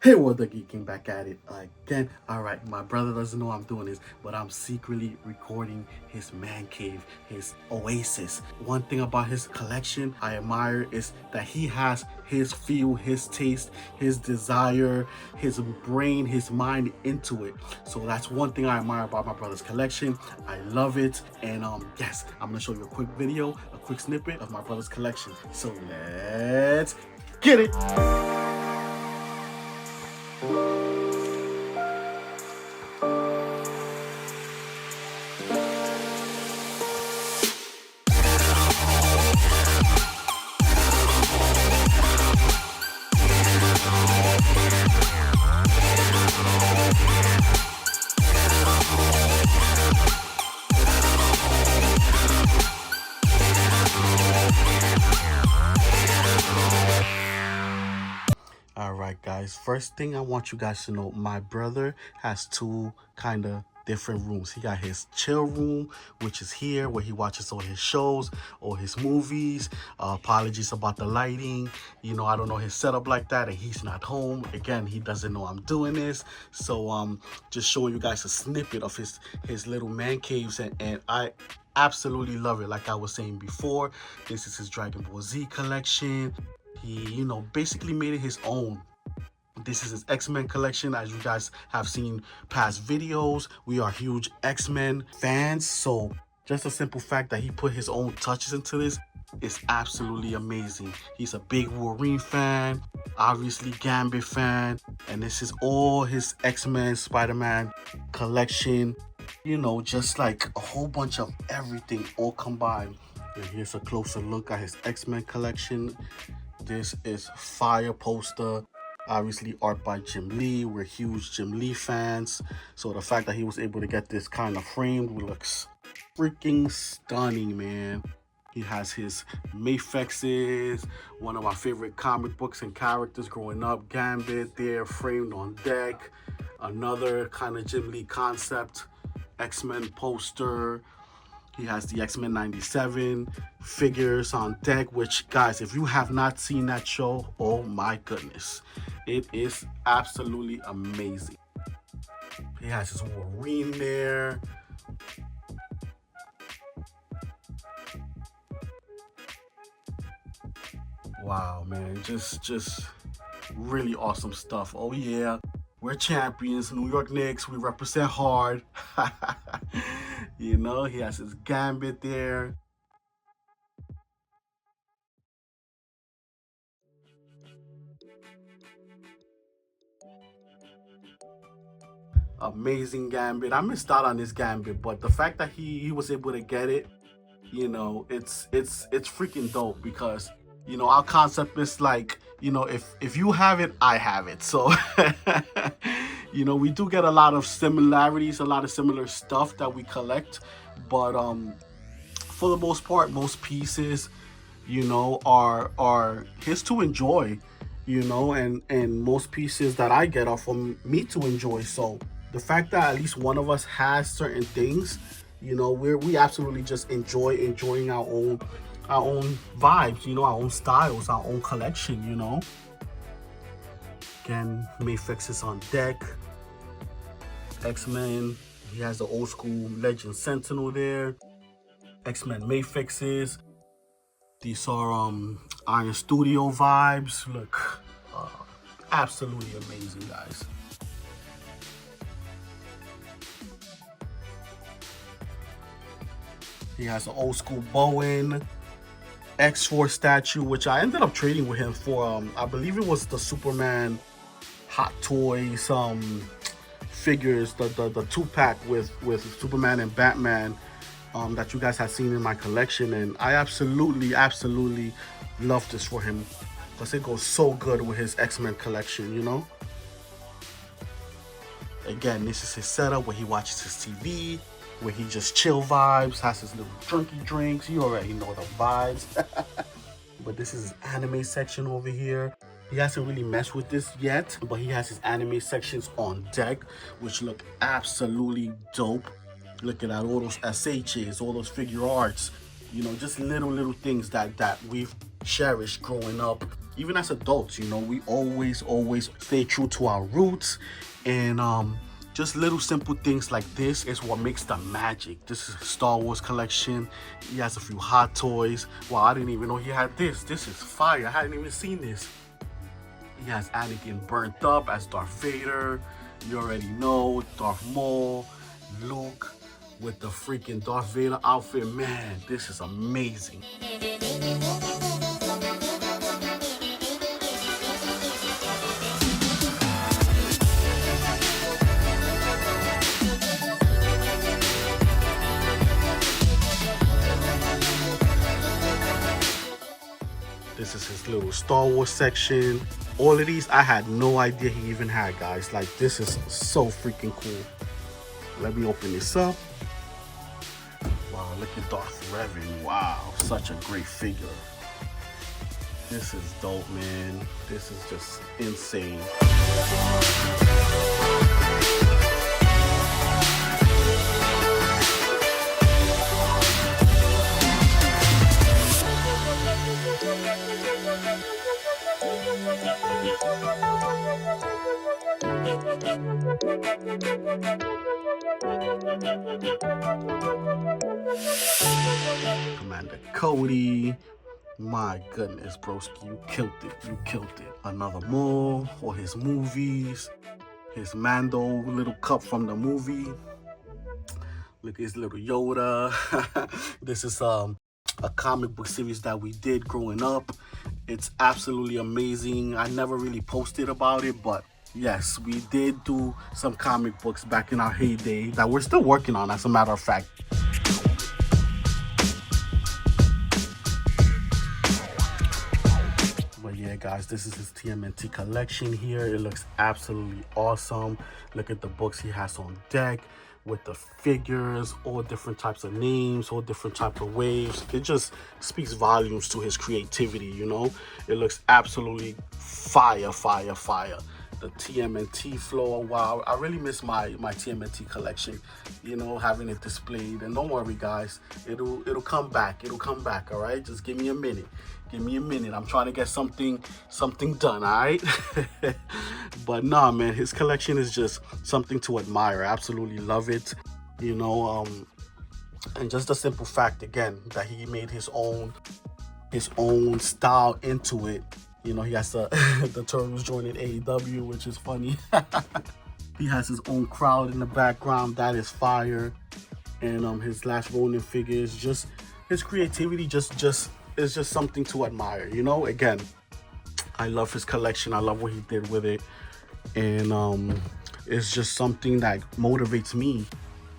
Hey, what the geeking back at it again. All right, my brother doesn't know I'm doing this, but I'm secretly recording his man cave, his oasis. One thing about his collection I admire is that he has his feel, his taste, his desire, his brain, his mind into it. So that's one thing I admire about my brother's collection. I love it. And yes, I'm gonna show you a quick video, a quick snippet of my brother's collection. So let's get it. All right, guys. First thing I want you guys to know, my brother has two kind of different rooms. He got his chill room, which is here where he watches all his shows or his movies. Apologies about the lighting. You know, I don't know his setup like that, and he's not home. Again, he doesn't know I'm doing this. So just showing you guys a snippet of his little man caves, and I absolutely love it. Like I was saying before, this is his Dragon Ball Z collection. He, basically made it his own. This is his X-Men collection. As you guys have seen past videos, we are huge X-Men fans. So just a simple fact that he put his own touches into this is absolutely amazing. He's a big Wolverine fan, obviously Gambit fan, and this is all his X-Men, Spider-Man collection. Just like a whole bunch of everything all combined. And here's a closer look at his X-Men collection. This is fire poster, obviously art by Jim Lee. We're huge Jim Lee fans. So the fact that he was able to get this kind of framed looks freaking stunning, man. He has his Mafex's, one of my favorite comic books and characters growing up. Gambit there, framed on deck. Another kind of Jim Lee concept, X-Men poster. He has the X-Men 97 figures on deck, which, guys, if you have not seen that show, oh my goodness. It is absolutely amazing. He has his Wolverine there. Wow, man, just really awesome stuff. Oh yeah, we're champions, New York Knicks. We represent hard. He has his Gambit there. Amazing Gambit. I missed out on this Gambit, but the fact that he was able to get it, it's freaking dope because our concept is like, if you have it, I have it. So we do get a lot of similarities, a lot of similar stuff that we collect, but for the most part, most pieces, are his to enjoy, and most pieces that I get are for me to enjoy. So the fact that at least one of us has certain things, we absolutely just enjoying our own vibes, our own styles, our own collection. Again, Mafex is on deck. X-Men, he has the old school Legend Sentinel there. X-Men Mafexes. These are Iron Studio vibes. Look, absolutely amazing, guys. He has an old school Bowen X-Force statue, which I ended up trading with him for, I believe it was the Superman Hot Toys figures, the 2-pack with Superman and Batman that you guys have seen in my collection. And I absolutely love this for him because it goes so good with his X-Men collection, Again, this is his setup where he watches his TV, where he just chill vibes, has his little drunky drinks. You already know the vibes. But this is his anime section over here. He hasn't really messed with this yet, but he has his anime sections on deck, which look absolutely dope. Look at that, all those SHs, all those figure arts, just little things that we've cherished growing up. even as adults, you know, we always stay true to our roots. And just little simple things like this is what makes the magic. This is a Star Wars collection. He has a few hot toys. Wow, I didn't even know he had this. This is fire. I hadn't even seen this. He has Anakin burnt up as Darth Vader. You already know, Darth Maul, Luke with the freaking Darth Vader outfit. Man, this is amazing. This is his little Star Wars section. All of these I had no idea he even had, guys. Like, this is so freaking cool. Let me open this up. Wow, look at Darth Revan. Wow, such a great figure. This is dope, man. This is just insane. Commander Cody. My goodness, broski, you killed it. You killed it. Another Maul or his movies. His Mando little cup from the movie. Look at his little Yoda. This is a comic book series that we did growing up. It's absolutely amazing. I never really posted about it, but yes, we did do some comic books back in our heyday that we're still working on, as a matter of fact. But yeah, guys, this is his TMNT collection here. It looks absolutely awesome. Look at the books he has on deck with the figures, all different types of names, all different types of waves. It just speaks volumes to his creativity, you know? It looks absolutely fire, fire, fire. The TMNT floor, wow, I really miss my TMNT collection, you know, having it displayed. And don't worry, guys, it'll come back. It'll come back, all right? Just give me a minute. Give me a minute. I'm trying to get something done, all right? But nah, man, his collection is just something to admire. I absolutely love it, you know. And just the simple fact, again, that he made his own style into it. You know, he has the Turtles joining AEW, which is funny. He has his own crowd in the background. That is fire. And his last Ronin figures, just his creativity is just something to admire, you know. Again, I love his collection. I love what he did with it. And it's just something that motivates me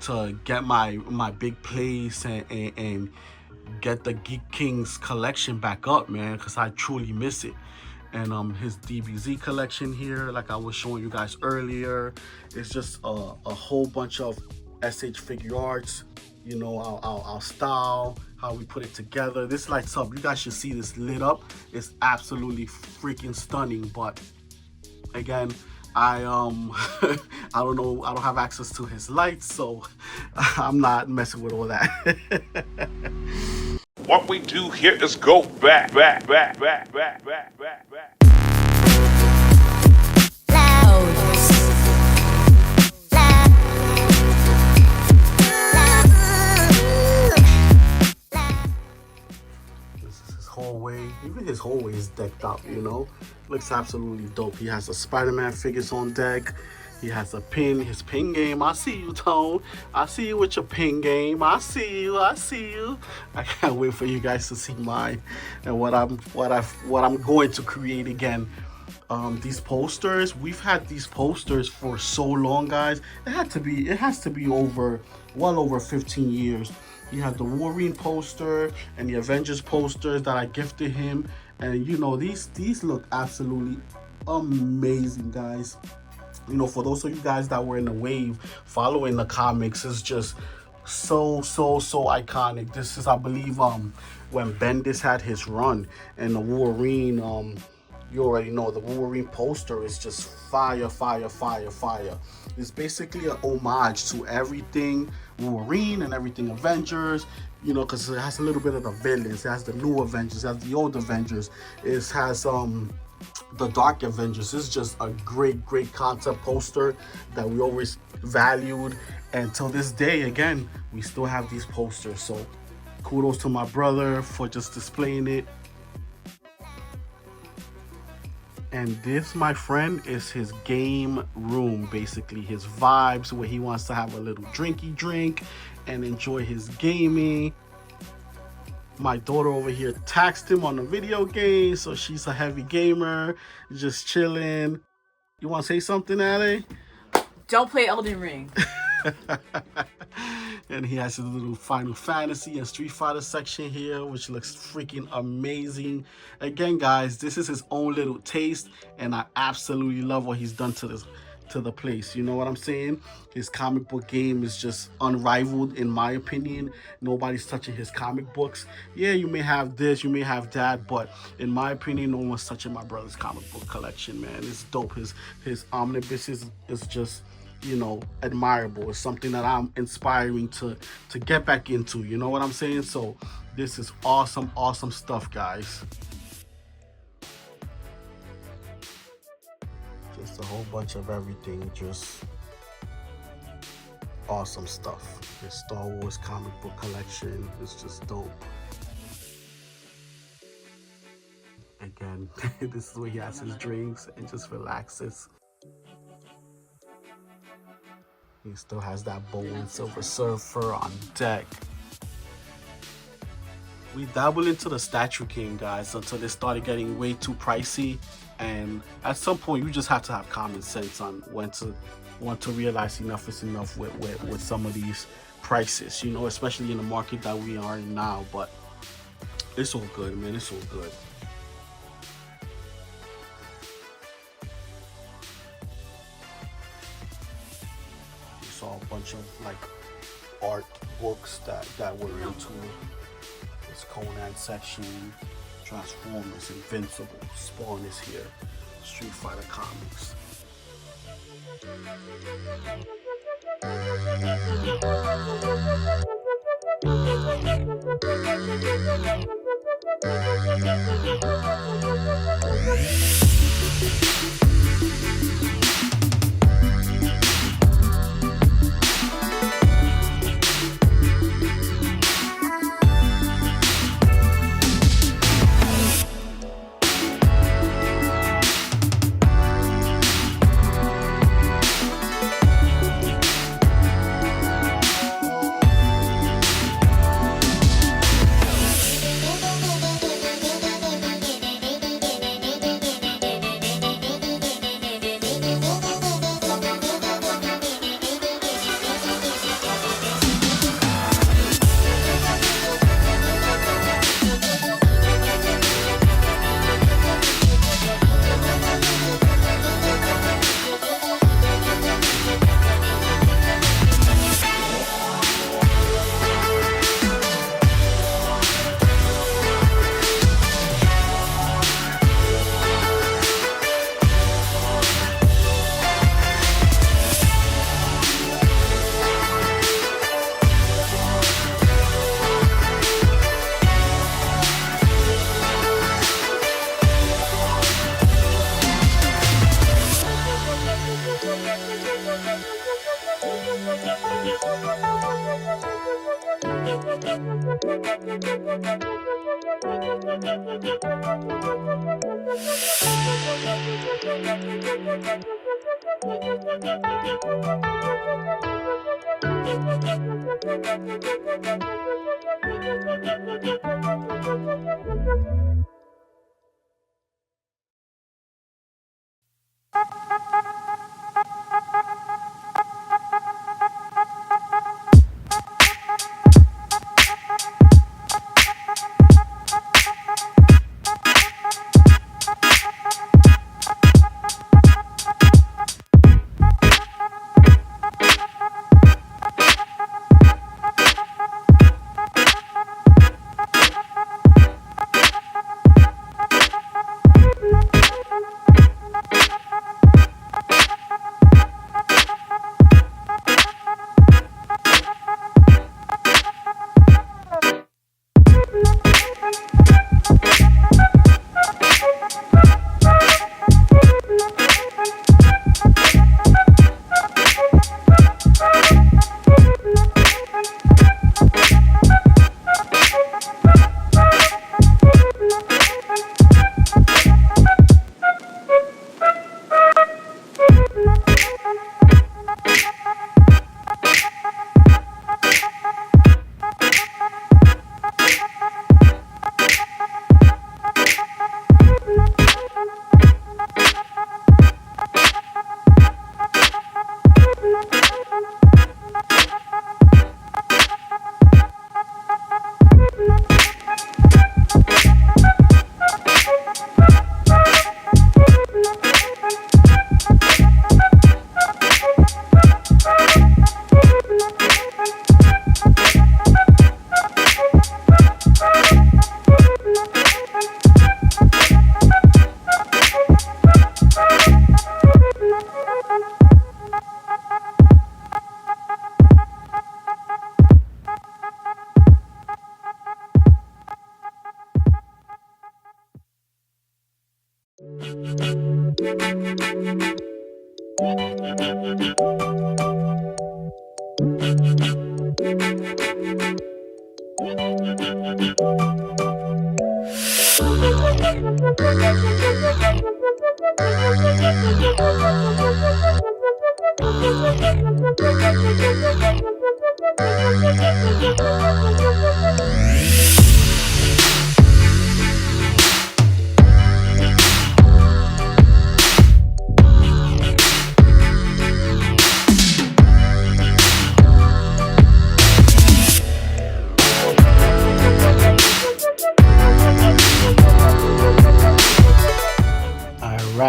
to get my big place and get the Geek Kings collection back up, man, because I truly miss it. And his DBZ collection here, like I was showing you guys earlier, it's just a whole bunch of SH figure arts, you know, our style, how we put it together. This lights up. You guys should see this lit up. It's absolutely freaking stunning. But again, I don't know, I don't have access to his lights, so I'm not messing with all that. What we do here is go back. This is his hallway. Even his hallway is decked out, you know. Looks absolutely dope. He has the Spider-Man figures on deck. He has a pin, his pin game. I see you, Tone. I see you with your pin game. I see you. I can't wait for you guys to see mine and what I'm going to create again. These posters, we've had these posters for so long, guys. It has to be well over 15 years. He had the Wolverine poster and the Avengers posters that I gifted him. And you know, these look absolutely amazing, guys. You know, for those of you guys that were in the wave following the comics, it's just so iconic. This is, I believe, when Bendis had his run and the Wolverine, you already know the Wolverine poster is just fire, fire, fire, fire. It's basically an homage to everything Wolverine and everything Avengers, you know, because it has a little bit of the villains. It has the new Avengers, it has the old Avengers. It has the Dark Avengers. This is just a great, great concept poster that we always valued. And till this day, again, we still have these posters. So kudos to my brother for just displaying it. And this, my friend, is his game room, basically his vibes, where he wants to have a little drinky drink and enjoy his gaming. My daughter over here taxed him on the video game, so she's a heavy gamer, just chilling. You want to say something, Ale? Don't play Elden Ring. And he has his little Final Fantasy and Street Fighter section here, which looks freaking amazing. Again, guys, this is his own little taste, and I absolutely love what he's done to the place. You know what I'm saying? His comic book game is just unrivaled, in my opinion. Nobody's touching his comic books. Yeah, you may have this, you may have that, but in my opinion, no one's touching my brother's comic book collection, man. It's dope. His Omnibus is just, you know, admirable. It's something that I'm inspiring to get back into. You know what I'm saying? So this is awesome, awesome stuff, guys. Just a whole bunch of everything, just awesome stuff. His Star Wars comic book collection is just dope. Again, this is where he has his drinks and just relaxes. He still has that bow and Silver Surfer on deck. We dabbled into the Statue King, guys, until they started getting way too pricey. And at some point, you just have to have common sense on when to realize enough is enough with some of these prices, you know, especially in the market that we are in now. But it's all good, man. It's all good. Saw a bunch of like art books that were into this Conan section. Transformers, Invincible, Spawn is here, Street Fighter comics.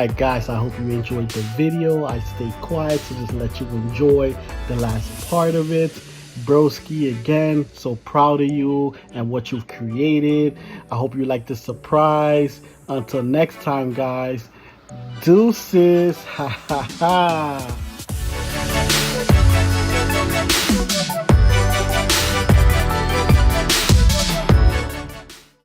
Alright guys, I hope you enjoyed the video. I stayed quiet to just let you enjoy the last part of it. Broski, again, so proud of you and what you've created. I hope you like the surprise. Until next time guys, deuces. Ha ha ha.